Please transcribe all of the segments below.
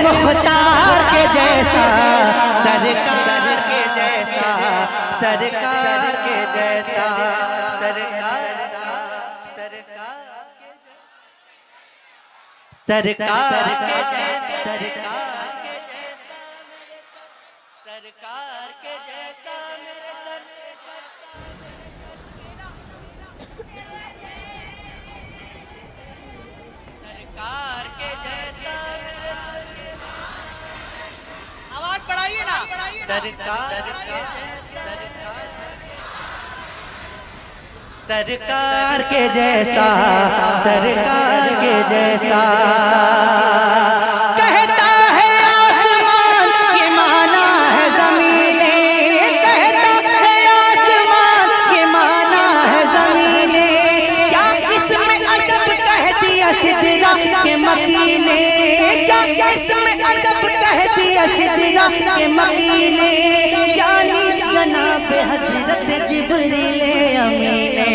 मुख्तार के जैसा, सरकार के जैसा, सरकार के जैसा, सरकार सरकार सरकार के जैसा, सरकार के जैसा, सरकार के जैसा मेरे सर, सरकार के जैसा, आवाज बढ़ाइए ना, सरकार के जैसा, सरकार के जैसा, सरकार के जैसा कहता है आसमान, ये माना है ज़मीने, कहता है आसमान, ये माना है ज़मीने, क्या इसमें अजब कह दिया सिदरा के मकीने, क्या इसमें अजब कह दिया सिदरा के मकीने, यानी जनाब हज़रत जिब्रील अमीने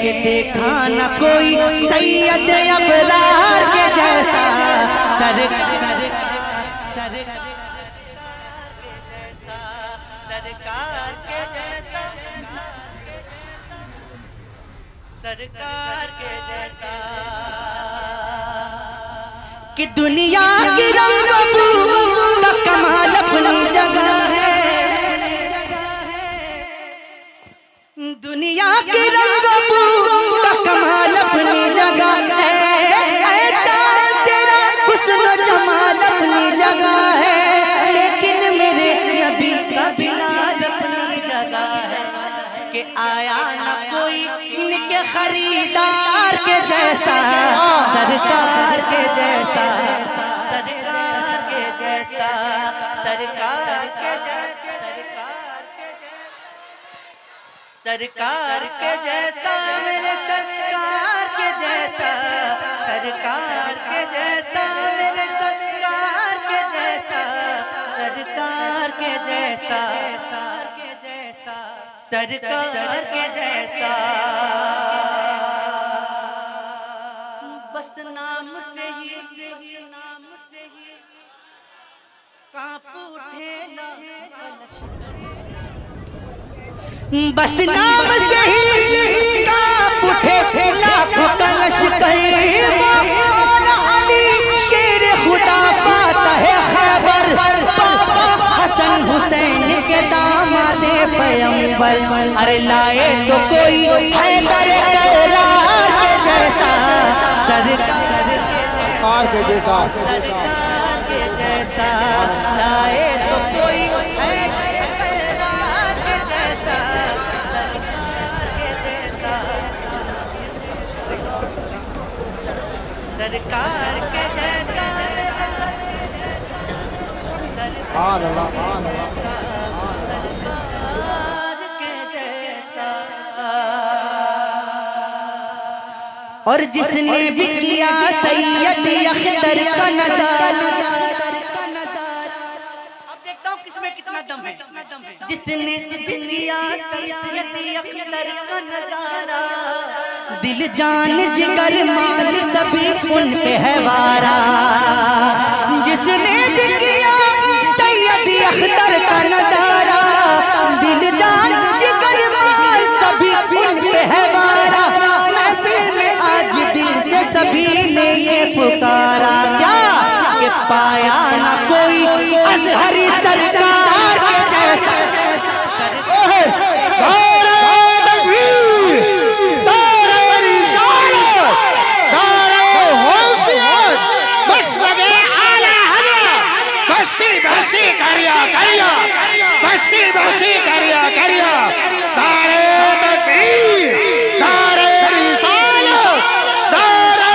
के देखा न कोई सैयद अबरार के जैसा, सरकार के जैसा, सरकार के जैसा, सरकार के जैसा कि दुनिया की रंगों का कमाल अपनी जगह है, दुनिया के रंगों का कमाल अपनी जगह है, चाँद तेरा हुस्न जमाल अपनी जगह है, लेकिन मेरे नबी का बिलाल अपनी जगह है कि आया न कोई इनके खरीदार के जैसा, सरकार के जैसा, सरकार के जैसा, सरकार के जैसा, सरकार के जैसा मेरे सरकार के जैसा, सरकार के जैसा मेरे सरकार के जैसा, सरकार के जैसा, सरकार के जैसा बस नाम से ही कांप उठे बस नाम से ही कांप उठे लाखों कलश कहे, अली शेर खुदा पाता है खबर, बाबा हसन हुसैन के दामादे पैगंबर, अरे लाए तो कोई हैदर करार के जैसा, सरकार के जैसा, सरकार के जैसा, लाए तो कोई हैदर करार के जैसा, सरकार के जैसा, सरकार के जैसा, और जिसने भी लिया सैयद अख्तर का नज़ारा, अब देखता हूँ किसमें कितना दम है, जिसने लिया सैयद अख्तर का नज़ारा, दिल जान जिगर माल सभी उन पे है वारा, जिसने भी किया सैयद अख्तर का नज़ारा, दिल जान जिगर माल सभी उन पे है वारा, महफिल में आज दिल से सभी ने ये पुकारा, क्या कि पाया ना कोई अज़हरी सरकार के जैसा, सारे तकबीर, सारे रिसालत, सारे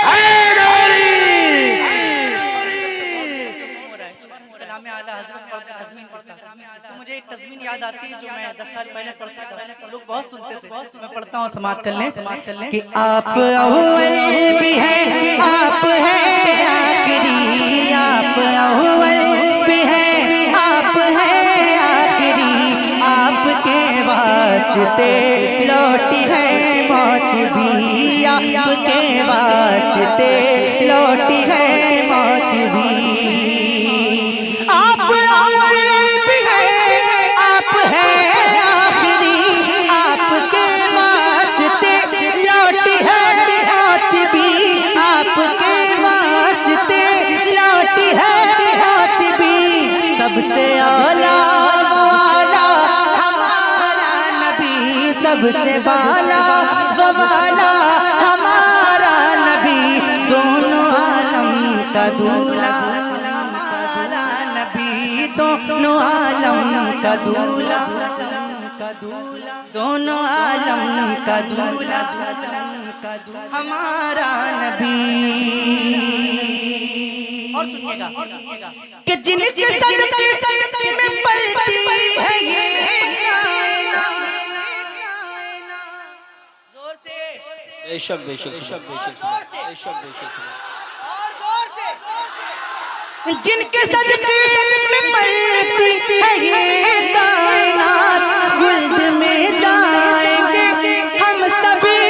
हैदरी। मुझे एक तज़मीन याद आती है जो मैं 10 साल पहले पढ़ता था, लोग बहुत सुनते थे, मैं पढ़ता हूँ समाप्त कर लें कि आप अव्वल भी हैं, आप हैं आखिरी, आप अव्वल भी हैं, आप हैं आखिरी, आपके वास्ते लौटी है मौत भी आपके वास्ते लौटी है मौत भी। आप भी है, आप है आखिरी, आपके वास्ते लौटी है मौत भी, आपके वास्ते लौटी है मौत भी। सबसे आला वाला हमारा नबी, सबसे बाला वाला हमारा नबी, दोनों आलम का दूल्हा हमारा नबी, दोनों आलम का दूल्हा, दोनों आलम का दूल्हा हमारा नबी। और सुनिएगा कि जिनके सदके में पलती है ये कायनात। जोर से, बेशक बेशक बेशक बेशक और जोर से, जिनके सदके में पलती है ये कायनात, गुल्द में जाएंगे हम सभी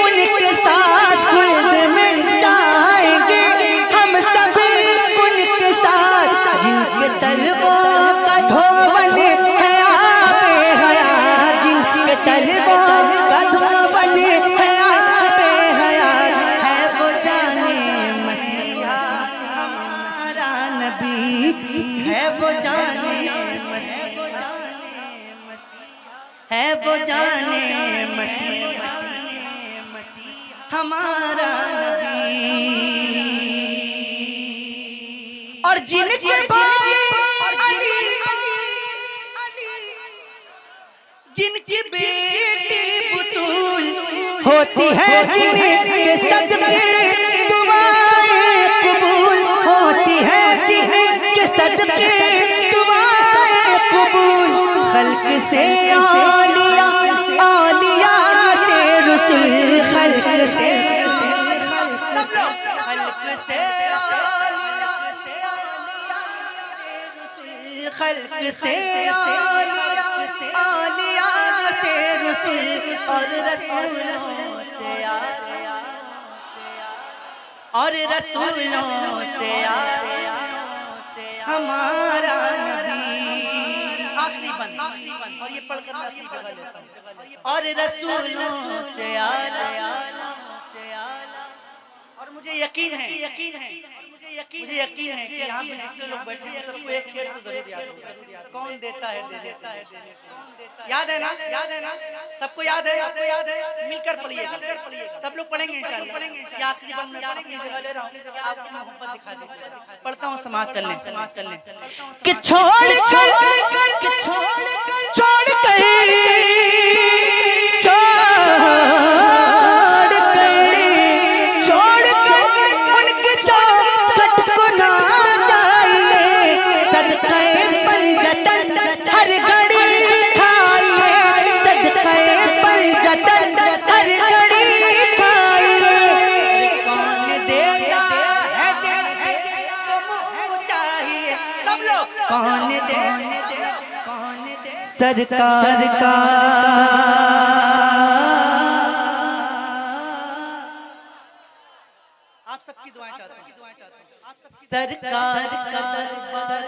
उनके साथ, गुल्द में जाएंगे हम सभी उनके साथ। जिनके तलवों का धोवन है आबे हयात, जिनके तलवों का धोवन है आबे हयात, है वो जाने मसीहा हमारा नबी, है वो जाने मसीहा, है वो जाने मसीहा हमारा नबी। और जिनके भाई अली, जिनकी बेटी बुतूल होती है, जिनके सदके दुआएं कबूल होती है, जिनके सदके दुआएं कबूल। खल्क से आलिया, आलिया से रसूल, खल्क से खल्क से आलिया, आलिया से रसूल, और रसूलों से आलिया, और रसूलों से आलिया हमारा नबी। आखिरी बंद, और ये पढ़कर आखिरी जगह लेता हूं। और रसूलों से आलिया, और मुझे यकीन है, मुझे यकीन है कि यहाँ पे जितने लोग बैठे हैं सबको एक शेर तो जरूर याद होगा। कौन देता है दे देता है, याद है ना, याद है ना, सबको याद है, आपको याद है, मिलकर पढ़िएगा, सब लोग पढ़ेंगे इंशाअल्लाह। ये आखिरी बंद में अपनी जगह ले रहा हूँ, आपको मोहब्बत दिखा देता पढ़ता हूँ, समाप्त कर लें, समाप्त कर लें। कि छोड़ कौन दे सरकार का आप सबकी दुआएं चाहता हूं, सरकार का दरबार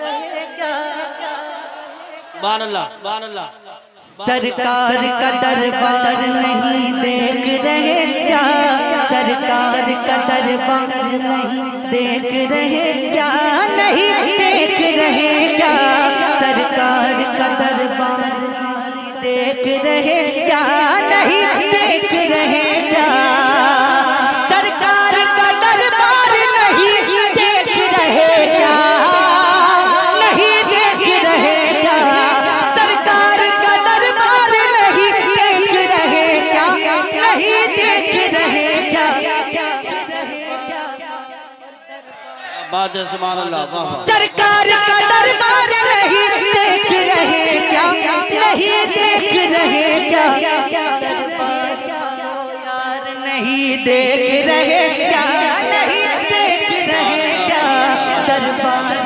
रहेगा, सुभान अल्लाह, सुभान अल्लाह। सरकार का दरबार नहीं देख रहे क्या, सरकार का दरबार नहीं देख रहे क्या, नहीं देख रहे क्या, सरकार का दरबार देख रहे क्या, नहीं देख रहे क्या, सरकार का दरबार नहीं देख रहे क्या, नहीं देख रहे क्या, सरकार का दरबार नहीं देख रहे क्या, नहीं देख रहे क्या, बात है सुभान अल्लाह। सरकार का दरबार नहीं देख रहे क्या, नहीं देख रहे क्या, यार नहीं देख रहे क्या, नहीं देख रहे क्या, दरबार में तो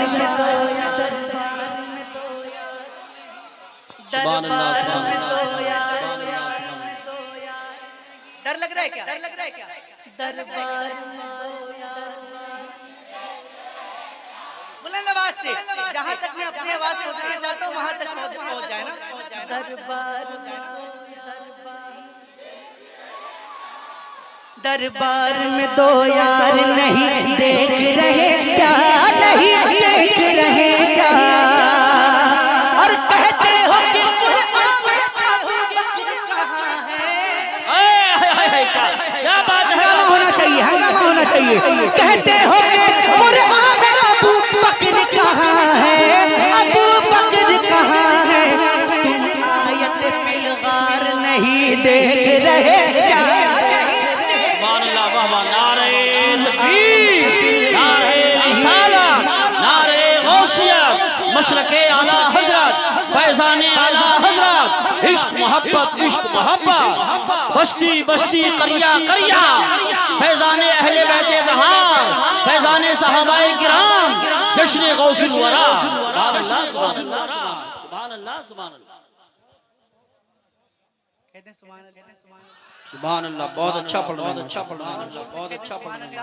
दरबार में तो यार लग रहा है क्या? डर लग रहा है क्या? दरबार में दो यार, बुलंद आवाज से, जहां तक मैं अपनी आवाज पहुंचाना चाहता हूं वहां तक पहुंच जाए ना। दरबार में दो यार नहीं देख रहे क्या, नहीं देख रहे क्या, और कहते हो कि कुरान में कहां है। क्या बात है, हंगामा होना चाहिए, हंगामा होना चाहिए। कहते हो कि कुरान में अबू बकर कहां है, अबू बकर कहां है, तुम आयत फिल गार नहीं देख रहे क्या। नारे तकबीर, नारे रिसालत, नारे गौसियत, मशरक़े आला हज़रत, फैज़ाने आला हज़रत, इश्क मोहब्बत, बस्ती बस्ती करिया करिया, फैज़ाने अहले बैते बहार, फैज़ाने सहाबाए किराम, जश्न गौसुल वरा। सुभान अल्लाह, सुभान अल्लाह, सुभान अल्लाह, सुभान अल्लाह, कहते हैं सुभान अल्लाह। सुभान अल्लाह। बहुत अच्छा पढ़ रहे हैं, बहुत अच्छा पढ़ रहे हैं।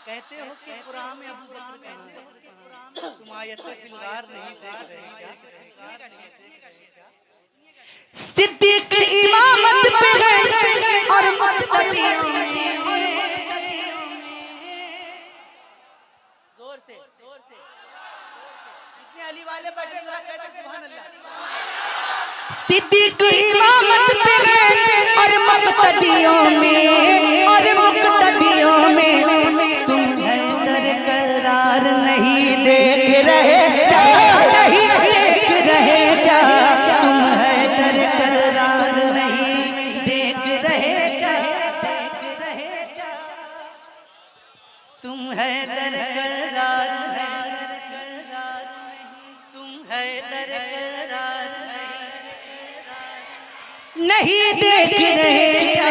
कहते हो कि कुरान में अबू बकर कहां है, तुम आयत फिल गार नहीं देख रहे क्या। सिद्दीक इमामत पे है और मुक़्तदियों में, जोर से जितने अली वाले बैठे हैं कहते हैं सुभान अल्लाह। सिद्दीक इमामत पे है और मुक़्तदियों में, और मुक़्तदियों में, तुम हैदर करार नहीं देख रहे क्या, नहीं देख रहे क्या, तुम हैदर करार नहीं देख रहे क्या, देख रहे क्या, तुम हैदर करार नहीं, तुम हैदर करार नहीं देख रहे क्या।